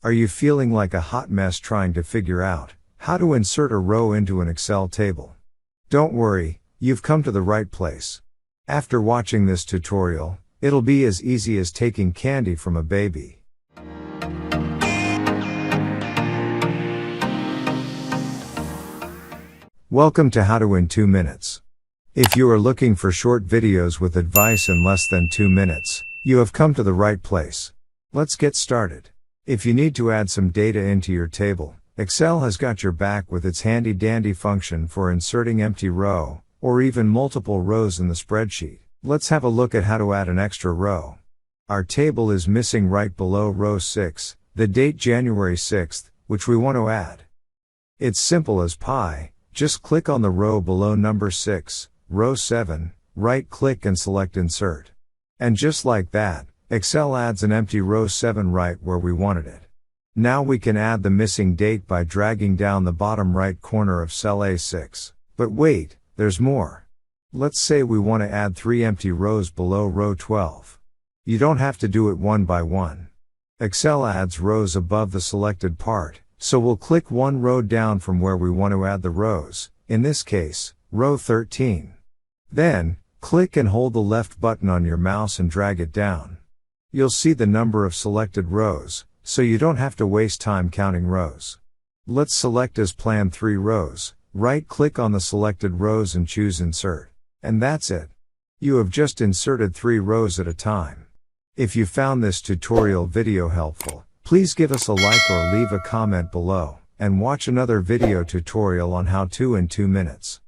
Are you feeling like a hot mess trying to figure out how to insert a row into an Excel table? Don't worry, you've come to the right place. After watching this tutorial, it'll be as easy as taking candy from a baby. Welcome to How to in 2 Minutes. If you are looking for short videos with advice in less than 2 minutes, you have come to the right place. Let's get started. If you need to add some data into your table, Excel has got your back with its handy-dandy function for inserting empty row, or even multiple rows in the spreadsheet. Let's have a look at how to add an extra row. Our table is missing right below row 6, the date January 6th, which we want to add. It's simple as pie, just click on the row below number 6, row 7, right-click and select Insert. And just like that, Excel adds an empty row 7 right where we wanted it. Now we can add the missing date by dragging down the bottom right corner of cell A6. But wait, there's more. Let's say we want to add 3 empty rows below row 12. You don't have to do it one by one. Excel adds rows above the selected part, so we'll click one row down from where we want to add the rows, in this case, row 13. Then, click and hold the left button on your mouse and drag it down. You'll see the number of selected rows, so you don't have to waste time counting rows. Let's select as planned 3 rows, right-click on the selected rows and choose Insert. And that's it. You have just inserted 3 rows at a time. If you found this tutorial video helpful, please give us a like or leave a comment below, and watch another video tutorial on how to in 2 minutes.